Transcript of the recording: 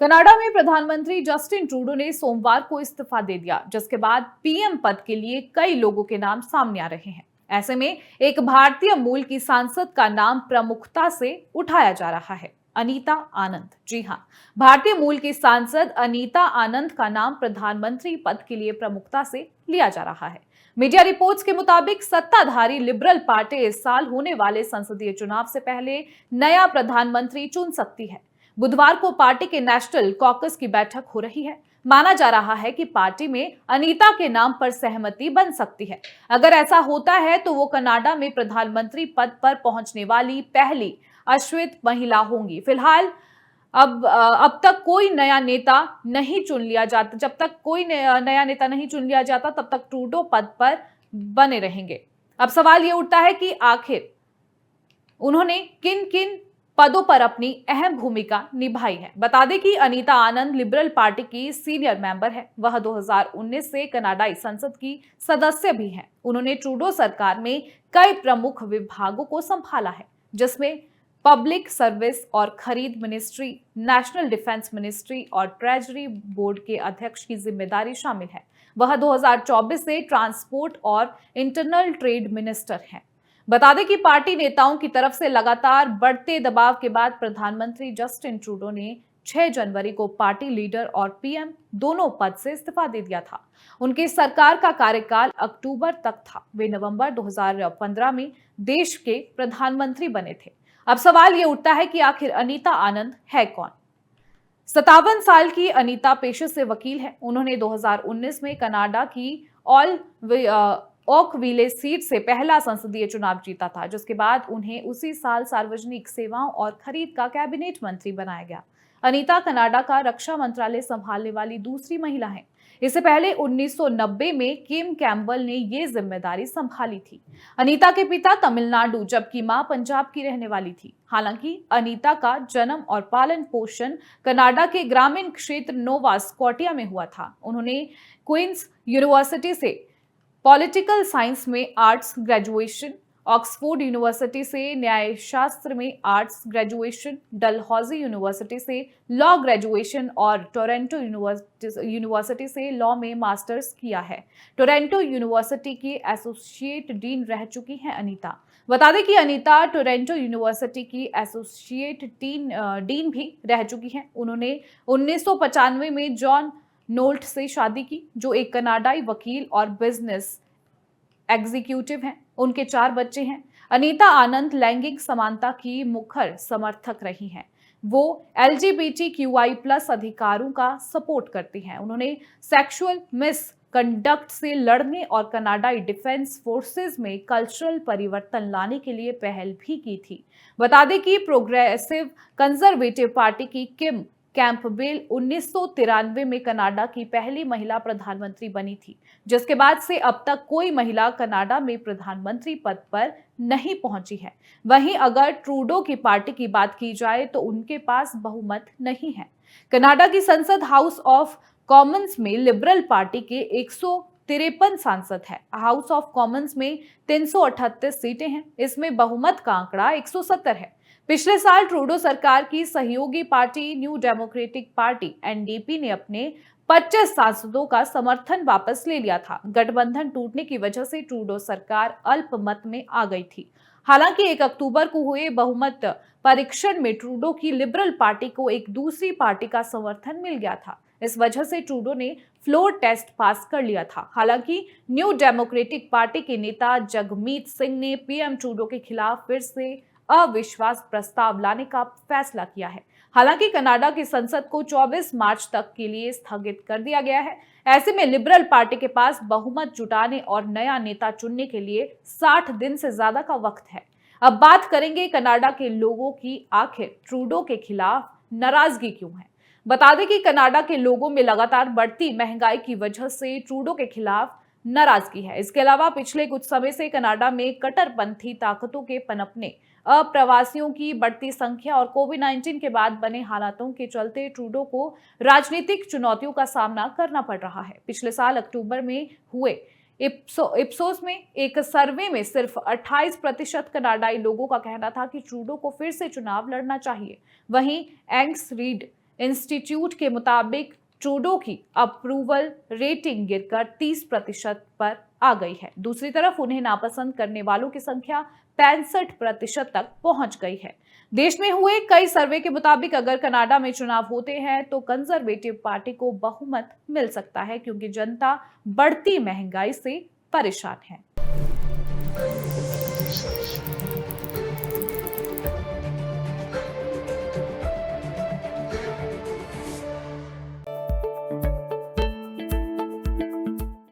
Canada में प्रधानमंत्री Justin Trudeau ने सोमवार को इस्तीफा दे दिया, जिसके बाद पीएम पद के लिए कई लोगों के नाम सामने आ रहे हैं। ऐसे में एक भारतीय मूल की सांसद का नाम प्रमुखता से उठाया जा रहा है, अनीता आनंद। जी हां, भारतीय मूल की सांसद अनीता आनंद का नाम प्रधानमंत्री पद के लिए प्रमुखता से लिया जा रहा है। मीडिया रिपोर्ट्स के मुताबिक सत्ताधारी लिबरल पार्टी इस साल होने वाले संसदीय चुनाव से पहले नया प्रधानमंत्री चुन सकती है। बुधवार को पार्टी के नेशनल कॉकस की बैठक हो रही है। माना जा रहा है कि पार्टी में अनीता के नाम पर सहमति बन सकती है। अगर ऐसा होता है तो वो कनाडा में प्रधानमंत्री पद पर पहुंचने वाली पहली अश्वेत महिला होंगी। फिलहाल अब तक कोई नया नेता नहीं चुन लिया जाता। जब तक कोई नया नेता नहीं चुन लिया जाता, तब तक ट्रूडो पद पर बने रहेंगे। अब सवाल ये उठता है कि आखिर उन्होंने किन किन पदों पर अपनी अहम भूमिका निभाई है। बता दें कि अनीता आनंद लिबरल पार्टी की सीनियर मेंबर है। वह 2019 से कनाडाई संसद की सदस्य भी हैं। उन्होंने ट्रूडो सरकार में कई प्रमुख विभागों को संभाला है, जिसमें पब्लिक सर्विस और खरीद मिनिस्ट्री, नेशनल डिफेंस मिनिस्ट्री और ट्रेजरी बोर्ड के अध्यक्ष की जिम्मेदारी शामिल है। वह 2024 से ट्रांसपोर्ट और इंटरनल ट्रेड मिनिस्टर हैं। बता दें कि पार्टी नेताओं की तरफ से लगातार बढ़ते दबाव के बाद प्रधानमंत्री जस्टिन ट्रूडो ने 6 जनवरी को पार्टी लीडर और पीएम दोनों पद से इस्तीफा दे दिया था। उनकी सरकार का कार्यकाल अक्टूबर तक था। वे नवंबर 2015 में देश के प्रधानमंत्री बने थे। अब सवाल ये उठता है कि आखिर अनीता आनंद है कौन। 57 साल की अनीता पेशे से वकील है। उन्होंने 2019 में कनाडा की ओकविले सीट से पहला संसदीय चुनाव जीता था, जिसके बाद उन्हें उसी साल सार्वजनिक सेवाओं और खरीद का कैबिनेट मंत्री बनाया गया। अनीता कनाडा का रक्षा मंत्रालय संभालने वाली दूसरी महिला हैं। इससे पहले 1990 में किम कैम्पबेल ने ये जिम्मेदारी संभाली थी। अनीता के पिता तमिलनाडु जबकि मां पंजाब की रहने वाली थी। हालांकि अनीता का जन्म और पालन पोषण कनाडा के ग्रामीण क्षेत्र नोवा स्कॉटिया में हुआ था। उन्होंने क्वींस यूनिवर्सिटी से पॉलिटिकल साइंस में आर्ट्स ग्रेजुएशन, ऑक्सफोर्ड यूनिवर्सिटी से न्यायशास्त्र में आर्ट्स ग्रेजुएशन, डलहौजी यूनिवर्सिटी से लॉ ग्रेजुएशन और टोरंटो यूनिवर्सिटी से लॉ में मास्टर्स किया है। टोरंटो यूनिवर्सिटी की एसोसिएट डीन रह चुकी हैं अनीता। बता दें कि अनीता टोरंटो यूनिवर्सिटी की एसोसिएट डीन भी रह चुकी हैं। उन्होंने 1995 में जॉन नोल्ट से शादी की, जो एक कनाडाई वकील और बिजनेस एग्जीक्यूटिव हैं। उनके 4 बच्चे हैं। अनीता आनंद लैंगिक समानता की मुखर समर्थक रही हैं। वो LGBTQI+ अधिकारों का सपोर्ट करती हैं। उन्होंने सेक्सुअल मिसकंडक्ट से लड़ने और कनाडाई डिफेंस फोर्सेस में कल्चरल परिवर्तन लाने के लिए पहल भी की थी। बता दें कि प्रोग्रेसिव कंजर्वेटिव पार्टी की किम कैम्पबेल 1993 में कनाडा की पहली महिला प्रधानमंत्री बनी थी, जिसके बाद से अब तक कोई महिला कनाडा में प्रधानमंत्री पद पर नहीं पहुंची है। वहीं अगर ट्रूडो की पार्टी की बात की जाए तो उनके पास बहुमत नहीं है। कनाडा की संसद हाउस ऑफ कॉमन्स में लिबरल पार्टी के 153 सांसद है। हाउस ऑफ कॉमन्स में 338 सीटें हैं। इसमें बहुमत का आंकड़ा 170 है। पिछले साल ट्रूडो सरकार की सहयोगी party new democratic party NDP ने अपने 25 सांसदों का समर्थन वापस ले लिया था। गठबंधन टूटने की वजह से ट्रूडो सरकार अल्पमत में आ गई थी। हालांकि 1 अक्टूबर को हुए बहुमत परीक्षण में ट्रूडो की लिबरल पार्टी को एक दूसरी पार्टी का समर्थन मिल गया था। इस वजह से ट्रूडो ने फ्लोर टेस्ट पास कर लिया था। हालांकि न्यू डेमोक्रेटिक पार्टी के नेता जगमीत सिंह ने पीएम ट्रूडो के खिलाफ फिर से अविश्वास प्रस्ताव लाने का फैसला किया है। हालांकि कनाडा की संसद को 24 मार्च तक के लिए स्थगित कर दिया गया है। ऐसे में लिबरल पार्टी के पास बहुमत जुटाने और नया नेता चुनने के लिए 60 दिन से ज्यादा का वक्त है। अब बात करेंगे कनाडा के लोगों की, आखिर ट्रूडो के खिलाफ नाराजगी क्यों है। बता दें कि कनाडा के लोगों में लगातार बढ़ती महंगाई की वजह से ट्रूडो के खिलाफ नाराजगी है। इसके अलावा पिछले कुछ समय से कनाडा में कट्टरपंथी ताकतों के पनपने, अप्रवासियों की बढ़ती संख्या और कोविड-19 के बाद बने हालातों के चलते ट्रूडो को राजनीतिक चुनौतियों का सामना करना पड़ रहा है। पिछले साल अक्टूबर में हुए इप्सोस में एक सर्वे में सिर्फ 28% कनाडाई लोगों का कहना था कि ट्रूडो को फिर से चुनाव लड़ना चाहिए। वहीं एंग्स रीड इंस्टीट्यूट के मुताबिक ट्रूडो की अप्रूवल रेटिंग गिरकर 30% पर आ गई है। दूसरी तरफ उन्हें नापसंद करने वालों की संख्या 65% तक पहुंच गई है। देश में हुए कई सर्वे के मुताबिक अगर कनाडा में चुनाव होते हैं तो कंजर्वेटिव पार्टी को बहुमत मिल सकता है, क्योंकि जनता बढ़ती महंगाई से परेशान है।